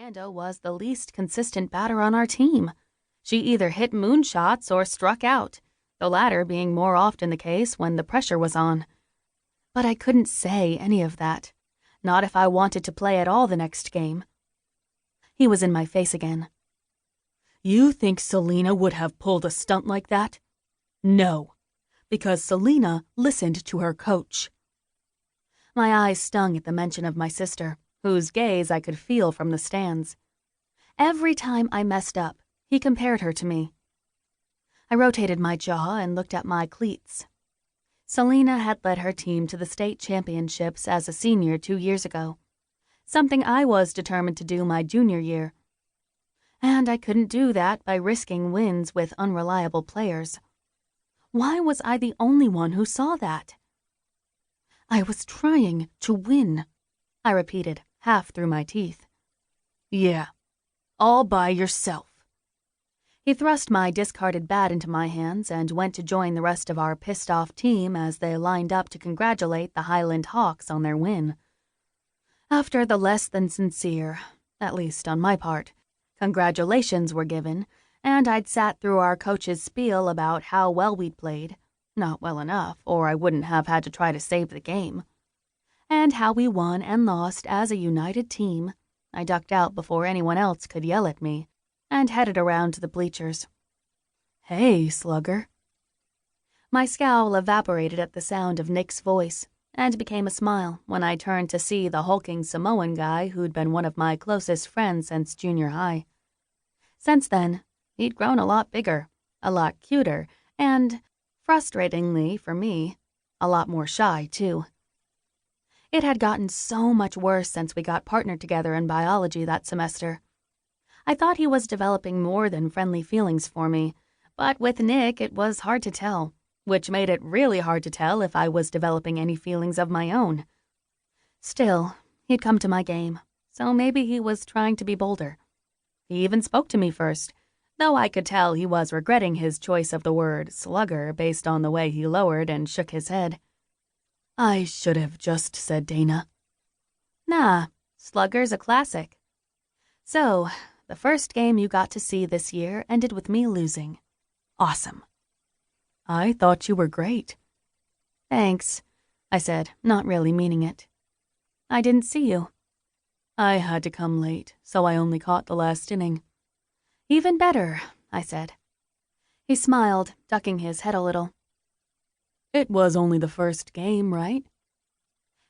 Amanda was the least consistent batter on our team. She either hit moonshots or struck out, the latter being more often the case when the pressure was on. But I couldn't say any of that, not if I wanted to play at all the next game. He was in my face again. You think Selena would have pulled a stunt like that? No, because Selena listened to her coach. My eyes stung at the mention of my sister, whose gaze I could feel from the stands. Every time I messed up, he compared her to me. I rotated my jaw and looked at my cleats. Selena had led her team to the state championships as a senior 2 years ago, something I was determined to do my junior year. And I couldn't do that by risking wins with unreliable players. Why was I the only one who saw that? I was trying to win, I repeated, half through my teeth. Yeah, all by yourself. He thrust my discarded bat into my hands and went to join the rest of our pissed-off team as they lined up to congratulate the Highland Hawks on their win. After the less than sincere, at least on my part, congratulations were given, and I'd sat through our coach's spiel about how well we'd played, not well enough, or I wouldn't have had to try to save the game, and how we won and lost as a united team, I ducked out before anyone else could yell at me, and headed around to the bleachers. Hey, slugger. My scowl evaporated at the sound of Nick's voice, and became a smile when I turned to see the hulking Samoan guy who'd been one of my closest friends since junior high. Since then, he'd grown a lot bigger, a lot cuter, and, frustratingly for me, a lot more shy, too. It had gotten so much worse since we got partnered together in biology that semester. I thought he was developing more than friendly feelings for me, but with Nick it was hard to tell, which made it really hard to tell if I was developing any feelings of my own. Still, he'd come to my game, so maybe he was trying to be bolder. He even spoke to me first, though I could tell he was regretting his choice of the word slugger based on the way he lowered and shook his head. I should have just said Dana. Nah, slugger's a classic. So, the first game you got to see this year ended with me losing. Awesome. I thought you were great. Thanks, I said, not really meaning it. I didn't see you. I had to come late, so I only caught the last inning. Even better, I said. He smiled, ducking his head a little. It was only the first game, right?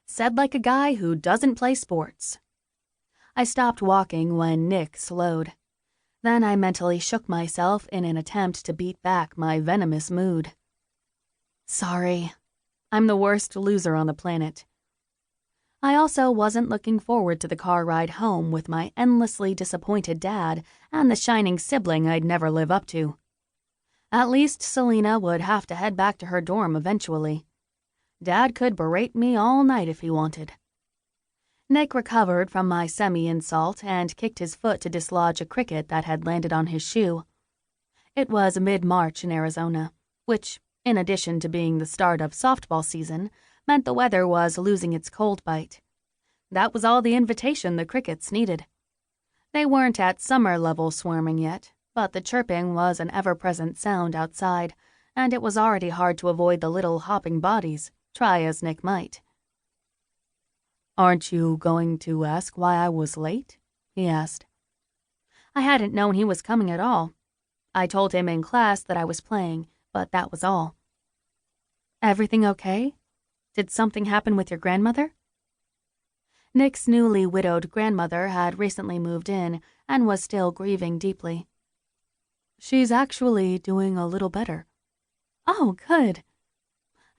Said like a guy who doesn't play sports. I stopped walking when Nick slowed. Then I mentally shook myself in an attempt to beat back my venomous mood. Sorry. I'm the worst loser on the planet. I also wasn't looking forward to the car ride home with my endlessly disappointed dad and the shining sibling I'd never live up to. At least Selena would have to head back to her dorm eventually. Dad could berate me all night if he wanted. Nick recovered from my semi-insult and kicked his foot to dislodge a cricket that had landed on his shoe. It was mid-March in Arizona, which, in addition to being the start of softball season, meant the weather was losing its cold bite. That was all the invitation the crickets needed. They weren't at summer-level swarming yet, but the chirping was an ever-present sound outside, and it was already hard to avoid the little hopping bodies, try as Nick might. Aren't you going to ask why I was late? He asked. I hadn't known he was coming at all. I told him in class that I was playing, but that was all. Everything okay? Did something happen with your grandmother? Nick's newly widowed grandmother had recently moved in and was still grieving deeply. She's actually doing a little better. Oh, good.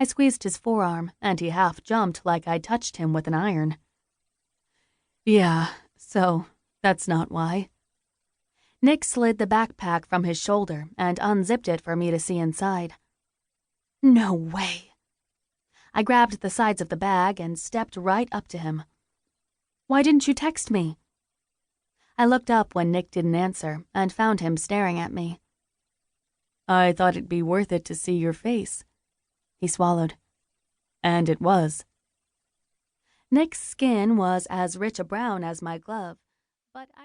I squeezed his forearm, and he half jumped like I'd touched him with an iron. Yeah, so that's not why. Nick slid the backpack from his shoulder and unzipped it for me to see inside. No way. I grabbed the sides of the bag and stepped right up to him. Why didn't you text me? I looked up when Nick didn't answer and found him staring at me. I thought it'd be worth it to see your face. He swallowed. And it was. Nick's skin was as rich a brown as my glove, but I